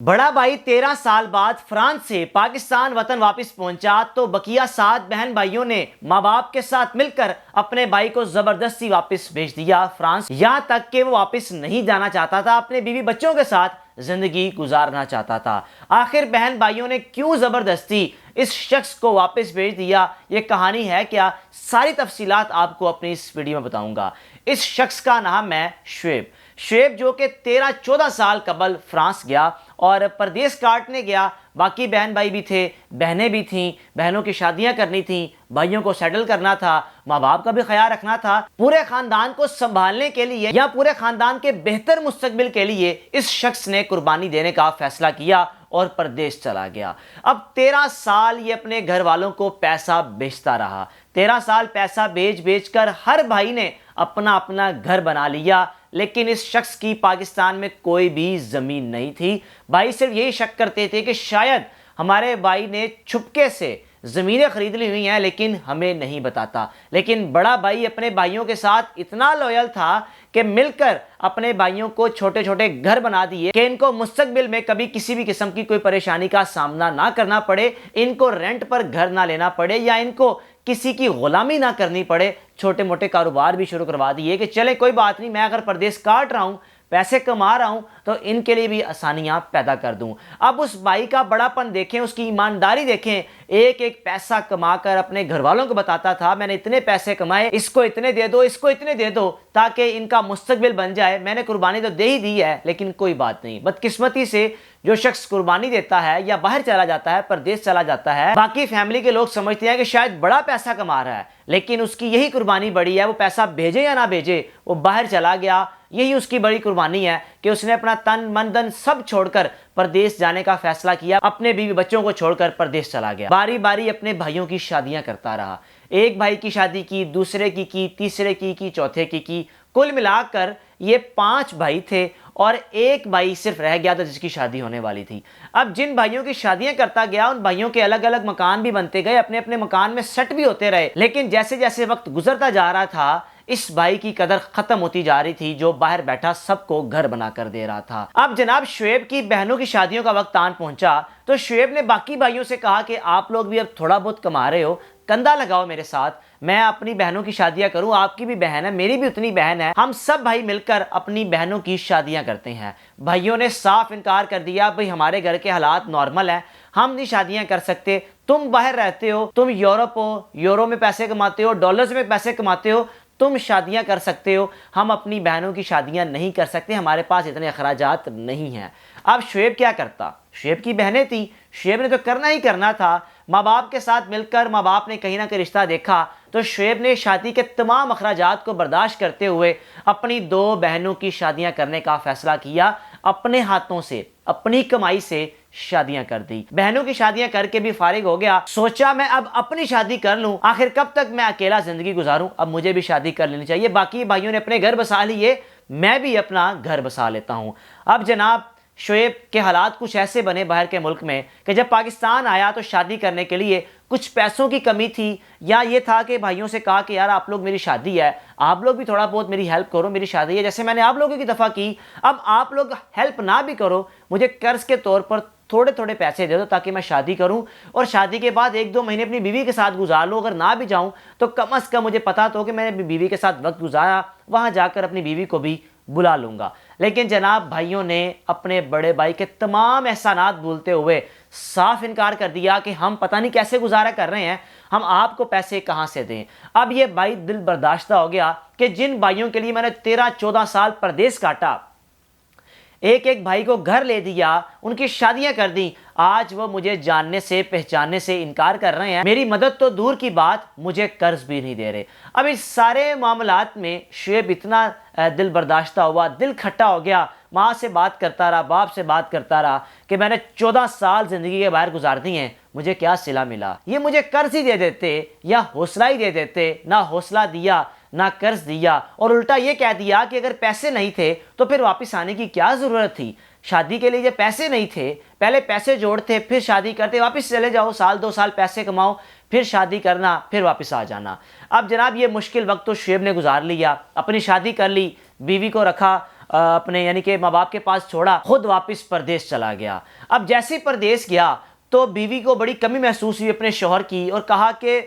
बड़ा भाई 13 साल बाद फ्रांस से पाकिस्तान वतन वापस पहुंचा तो बकिया 7 बहन भाइयों ने माँ बाप के साथ मिलकर अपने भाई को जबरदस्ती वापस भेज दिया फ्रांस। यहाँ तक कि वो वापस नहीं जाना चाहता था, अपने बीवी बच्चों के साथ जिंदगी गुजारना चाहता था। आखिर बहन भाइयों ने क्यों जबरदस्ती इस शख्स को वापस भेज दिया, ये कहानी है क्या, सारी तफसीलात आपको अपनी इस वीडियो में बताऊंगा। इस शख्स का नाम है शुएब, जो कि 13-14 साल कबल फ्रांस गया और परदेश काटने गया। बाकी बहन भाई भी थे, बहनें भी थीं, बहनों की शादियां करनी थीं, भाइयों को सेटल करना था, माँ बाप का भी ख्याल रखना था। पूरे खानदान को संभालने के लिए या पूरे खानदान के बेहतर मुस्तकबिल के लिए इस शख्स ने कुर्बानी देने का फैसला किया और परदेश चला गया। अब 13 साल ये अपने घर वालों को पैसा बेचता रहा। 13 साल पैसा बेच कर हर भाई ने अपना अपना घर बना लिया, लेकिन इस शख्स की पाकिस्तान में कोई भी जमीन नहीं थी। भाई सिर्फ यही शक करते थे कि शायद हमारे भाई ने छुपके से ज़मीनें खरीद ली हुई हैं, लेकिन हमें नहीं बताता। लेकिन बड़ा भाई अपने भाइयों के साथ इतना लॉयल था कि मिलकर अपने भाइयों को छोटे छोटे घर बना दिए कि इनको मुस्तकबिल में कभी किसी भी किस्म की कोई परेशानी का सामना ना करना पड़े, इनको रेंट पर घर ना लेना पड़े या इनको किसी की गुलामी ना करनी पड़े। छोटे मोटे कारोबार भी शुरू करवा दिए कि चले कोई बात नहीं, मैं अगर परदेश काट रहा हूँ, पैसे कमा रहा हूं, तो इनके लिए भी आसानियां पैदा कर दूं। अब उस भाई का बड़ापन देखें, उसकी ईमानदारी देखें। एक एक पैसा कमाकर अपने घर वालों को बताता था, मैंने इतने पैसे कमाए, इसको इतने दे दो, इसको इतने दे दो, ताकि इनका मुस्तकबिल बन जाए। मैंने कुर्बानी तो दे ही दी है, लेकिन कोई बात नहीं। बदकिस्मती से जो शख्स कुर्बानी देता है या बाहर चला जाता है, परदेश चला जाता है, बाकी फैमिली के लोग समझते हैं कि शायद बड़ा पैसा कमा रहा है, लेकिन उसकी यही कुर्बानी बड़ी है। वो पैसा भेजे या ना भेजे, वो बाहर चला गया, यही उसकी बड़ी कुर्बानी है कि उसने अपना तन मन धन सब छोड़कर परदेश जाने का फैसला किया। अपने बीवी बच्चों को छोड़कर परदेश चला गया। बारी बारी अपने भाइयों की शादियां करता रहा। एक भाई की शादी की, दूसरे की, तीसरे की, चौथे की। कुल मिलाकर ये 5 भाई थे और एक भाई सिर्फ रह गया था जिसकी शादी होने वाली थी। अब जिन भाइयों की शादियां करता गया, उन भाइयों के अलग अलग मकान भी बनते गए, अपने अपने मकान में सेट भी होते रहे। लेकिन जैसे जैसे वक्त गुजरता जा रहा था, इस भाई की कदर खत्म होती जा रही थी जो बाहर बैठा सबको घर बना कर दे रहा था। अब जनाब शुएब की बहनों की शादियों का वक्त आन पहुंचा तो शुएब ने बाकी भाइयों से कहा कि आप लोग भी अब थोड़ा बहुत कमा रहे हो, कंधा लगाओ मेरे साथ, मैं अपनी बहनों की शादियां करूं। आपकी भी बहन है, मेरी भी उतनी बहन है, हम सब भाई मिलकर अपनी बहनों की शादियां करते हैं। भाइयों ने साफ इनकार कर दिया, भाई हमारे घर के हालात नॉर्मल है, हम नहीं शादियां कर सकते। तुम बाहर रहते हो, तुम यूरोप हो, यूरो में पैसे कमाते हो, डॉलर्स में पैसे कमाते हो, तुम शादियां कर सकते हो, हम अपनी बहनों की शादियां नहीं कर सकते, हमारे पास इतने अखराजात नहीं हैं। अब शुएब क्या करता? शुएब की बहनें थी, शुएब ने तो करना ही करना था। माँ बाप के साथ मिलकर माँ बाप ने कहीं ना कहीं रिश्ता देखा तो शुएब ने शादी के तमाम अखराजात को बर्दाश्त करते हुए अपनी 2 बहनों की शादियां करने का फैसला किया। अपने हाथों से, अपनी कमाई से शादियां कर दी। बहनों की शादियां करके भी फारिग हो गया। सोचा मैं अब अपनी शादी कर लूं, आखिर कब तक मैं अकेला जिंदगी गुजारूं, अब मुझे भी शादी कर लेनी चाहिए। बाकी भाइयों ने अपने घर बसा लिए, मैं भी अपना घर बसा लेता हूं। अब जनाब शुएब के हालात कुछ ऐसे बने बाहर के मुल्क में कि जब पाकिस्तान आया तो शादी करने के लिए कुछ पैसों की कमी थी, या ये था कि भाइयों से कहा कि यार आप लोग, मेरी शादी है, आप लोग भी थोड़ा बहुत मेरी हेल्प करो, मेरी शादी है, जैसे मैंने आप लोगों की दफ़ा की, अब आप लोग हेल्प ना भी करो, मुझे कर्ज के तौर पर थोड़े थोड़े पैसे दे दो ताकि मैं शादी करूं और शादी के बाद 1-2 महीने अपनी बीवी के साथ गुजार लूं। अगर ना भी जाऊं तो कम से कम मुझे पता तो कि मैंने बीवी के साथ वक्त गुजारा, वहां जाकर अपनी बीवी को भी बुला लूंगा। लेकिन जनाब भाइयों ने अपने बड़े भाई के तमाम एहसानात भूलते हुए साफ इनकार कर दिया कि हम पता नहीं कैसे गुजारा कर रहे हैं, हम आपको पैसे कहां से दें। अब ये भाई दिल बर्दाश्त हो गया कि जिन भाइयों के लिए मैंने 13-14 साल परदेश काटा, एक एक भाई को घर ले दिया, उनकी शादियां कर दी, आज वो मुझे जानने से पहचानने से इनकार कर रहे हैं। मेरी मदद तो दूर की बात, मुझे कर्ज भी नहीं दे रहे। अब इस सारे मामलात में शुएब इतना दिल बर्दाश्ता हुआ, दिल खट्टा हो गया। माँ से बात करता रहा, बाप से बात करता रहा कि मैंने 14 साल जिंदगी के बाहर गुजार दी हैं, मुझे क्या सिला मिला, ये मुझे कर्ज ही दे देते या हौसला ही दे देते। ना हौसला दिया, ना कर्ज दिया, और उल्टा ये कह दिया कि अगर पैसे नहीं थे तो फिर वापस आने की क्या ज़रूरत थी। शादी के लिए जब पैसे नहीं थे, पहले पैसे जोड़ते, फिर शादी करते, वापस चले जाओ, 1-2 साल पैसे कमाओ, फिर शादी करना, फिर वापस आ जाना। अब जनाब ये मुश्किल वक्त तो शुएब ने गुजार लिया, अपनी शादी कर ली, बीवी को रखा। اپنے یعنی کہ ماں باپ کے پاس چھوڑا، خود واپس پردیس چلا گیا۔ اب جیسے ہی پردیس گیا تو بیوی کو بڑی کمی محسوس ہوئی اپنے شوہر کی، اور کہا کہ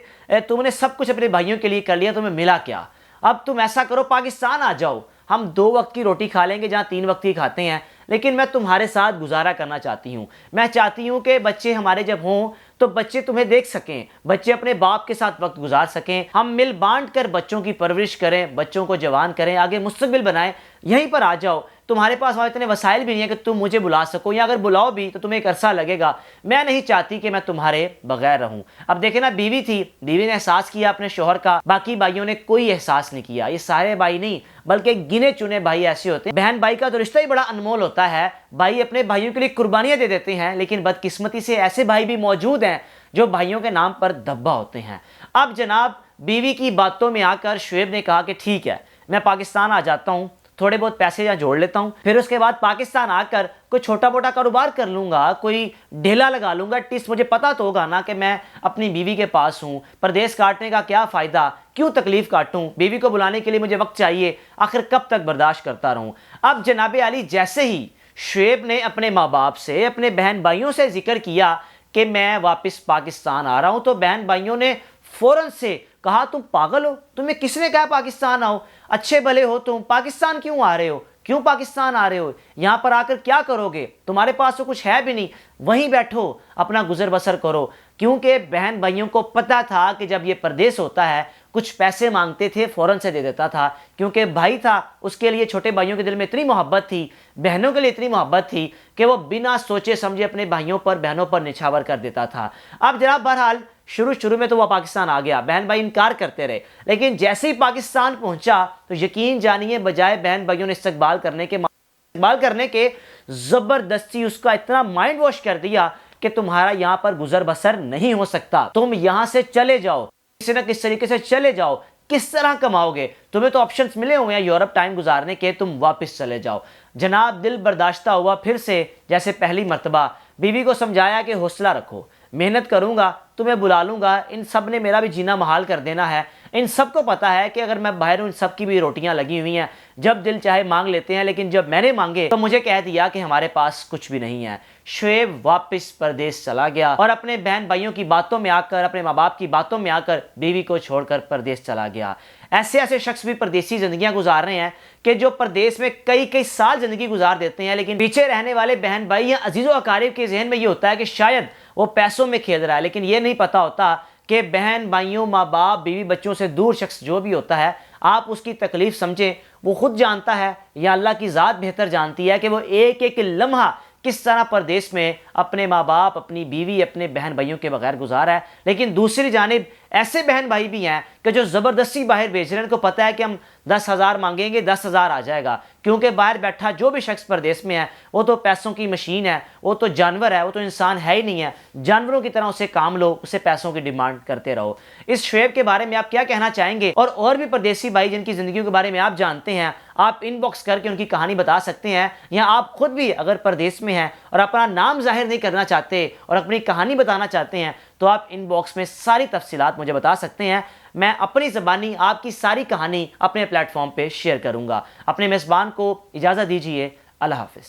تم نے سب کچھ اپنے بھائیوں کے لیے کر لیا، تمہیں ملا کیا؟ اب تم ایسا کرو پاکستان آ جاؤ، ہم 2 وقت کی روٹی کھا لیں گے جہاں 3 وقت کی کھاتے ہیں، لیکن میں تمہارے ساتھ گزارا کرنا چاہتی ہوں۔ میں چاہتی ہوں کہ بچے ہمارے جب ہوں تو بچے تمہیں دیکھ سکیں، بچے اپنے باپ کے ساتھ وقت گزار سکیں، ہم مل بانٹ کر بچوں کی پرورش کریں، بچوں کو جوان کریں، آگے مستقبل بنائیں۔ یہیں پر آ جاؤ، تمہارے پاس وہاں اتنے وسائل بھی نہیں ہے کہ تم مجھے بلا سکو، یا اگر بلاؤ بھی تو تمہیں ایک عرصہ لگے گا، میں نہیں چاہتی کہ میں تمہارے بغیر رہوں۔ اب دیکھیں نا، بیوی تھی، بیوی نے احساس کیا اپنے شوہر کا، باقی بھائیوں نے کوئی احساس نہیں کیا۔ یہ سارے بھائی نہیں بلکہ گنے چنے بھائی ایسے ہوتے ہیں، بہن بھائی کا تو رشتہ ہی بڑا انمول ہوتا ہے، بھائی اپنے بھائیوں کے لیے قربانیاں دے دیتے ہیں، لیکن بدقسمتی سے ایسے بھائی بھی موجود ہیں جو بھائیوں کے نام پر دھبا ہوتے ہیں۔ اب جناب بیوی کی باتوں میں آ کر شعیب نے کہا کہ ٹھیک ہے، میں پاکستان آ جاتا ہوں، تھوڑے بہت پیسے یہاں جوڑ لیتا ہوں، پھر اس کے بعد پاکستان آ کر کوئی چھوٹا موٹا کاروبار کر لوں گا، کوئی ڈھیلا لگا لوں گا، ٹیسٹ مجھے پتا تو ہوگا نا کہ میں اپنی بیوی کے پاس ہوں، پردیس کاٹنے کا کیا فائدہ، کیوں تکلیف کاٹوں، بیوی کو بلانے کے لیے مجھے وقت چاہیے، آخر کب تک برداشت کرتا رہوں۔ اب جناب علی جیسے ہی شعیب نے اپنے ماں باپ سے، اپنے بہن بھائیوں سے ذکر کیا کہ میں واپس پاکستان آ رہا ہوں، تو بہن بھائیوں نے فوراً سے کہا تم پاگل ہو، تمہیں کس نے کہا پاکستان آؤ، اچھے بھلے ہو تم، پاکستان کیوں آ رہے ہو، کیوں پاکستان آ رہے ہو، یہاں پر آ کر کیا کرو گے، تمہارے پاس تو کچھ ہے بھی نہیں، وہیں بیٹھو اپنا گزر بسر کرو۔ کیونکہ بہن بھائیوں کو پتہ تھا کہ جب یہ پردیس ہوتا ہے کچھ پیسے مانگتے تھے فوراً سے دے دیتا تھا، کیونکہ بھائی تھا، اس کے لیے چھوٹے بھائیوں کے دل میں اتنی محبت تھی، بہنوں کے لیے اتنی محبت تھی کہ وہ بنا سوچے سمجھے اپنے بھائیوں پر بہنوں پر نچھاور کر دیتا تھا۔ اب جناب بہرحال شروع میں تو وہ پاکستان آ گیا، بہن بھائی انکار کرتے رہے، لیکن جیسے ہی پاکستان پہنچا تو یقین جانیے بجائے بہن بھائیوں نے استقبال کرنے کے زبردستی اس کا اتنا مائنڈ واش کر دیا کہ تمہارا یہاں پر گزر بسر نہیں ہو سکتا، تم یہاں سے چلے جاؤ، کسی نہ کسی طریقے سے چلے جاؤ، کس طرح کماؤ گے، تمہیں تو آپشنز ملے ہوئے ہیں یورپ ٹائم گزارنے کے، تم واپس چلے جاؤ۔ جناب دل برداشتہ ہوا، پھر سے جیسے پہلی مرتبہ بیوی کو سمجھایا کہ حوصلہ رکھو، محنت کروں گا، تمہیں بلا لوں گا، ان سب نے میرا بھی جینا محال کر دینا ہے، ان سب کو پتا ہے کہ اگر میں باہر ہوں ان سب کی بھی روٹیاں لگی ہوئی ہیں، جب دل چاہے مانگ لیتے ہیں، لیکن جب میں نے مانگے تو مجھے کہہ دیا کہ ہمارے پاس کچھ بھی نہیں ہے۔ شعیب واپس پردیس چلا گیا اور اپنے بہن بھائیوں کی باتوں میں آ کر، اپنے ماں باپ کی باتوں میں آ کر بیوی کو چھوڑ کر پردیس چلا گیا۔ ایسے شخص بھی پردیسی زندگیاں گزار رہے ہیں کہ جو پردیس میں کئی سال زندگی گزار دیتے ہیں، لیکن پیچھے رہنے والے بہن بھائی یا عزیز و اقارب کے ذہن میں یہ ہوتا ہے کہ شاید وہ پیسوں میں کھیل رہا ہے، لیکن یہ نہیں پتا ہوتا کہ بہن بھائیوں، ماں باپ، بیوی بچوں سے دور شخص جو بھی ہوتا ہے، آپ اس کی تکلیف سمجھیں، وہ خود جانتا ہے یا اللہ کی ذات بہتر جانتی ہے کہ وہ ایک لمحہ کس طرح پردیس میں اپنے ماں باپ، اپنی بیوی، اپنے بہن بھائیوں کے بغیر گزارا ہے۔ لیکن دوسری جانب ایسے بہن بھائی بھی ہیں کہ جو زبردستی باہر بھیج رہے ہیں، ان کو پتہ ہے کہ ہم 10,000 مانگیں گے 10,000 آ جائے گا، کیونکہ باہر بیٹھا جو بھی شخص پردیس میں ہے وہ تو پیسوں کی مشین ہے، وہ تو جانور ہے، وہ تو انسان ہے ہی نہیں ہے، جانوروں کی طرح اسے کام لو، اسے پیسوں کی ڈیمانڈ کرتے رہو۔ اس شعیب کے بارے میں آپ کیا کہنا چاہیں گے؟ اور بھی پردیسی بھائی جن کی زندگیوں کے بارے میں آپ جانتے ہیں، آپ ان باکس کر کے ان کی کہانی بتا سکتے ہیں، یا آپ خود بھی اگر پردیس میں ہیں اور اپنا نام ظاہر نہیں کرنا چاہتے اور اپنی کہانی بتانا چاہتے ہیں تو آپ ان باکس میں ساری تفصیلات مجھے بتا سکتے ہیں، میں اپنی زبانی آپ کی ساری کہانی اپنے پلیٹ فارم پہ شیئر کروں گا۔ اپنے میزبان کو اجازت دیجیے، اللہ حافظ۔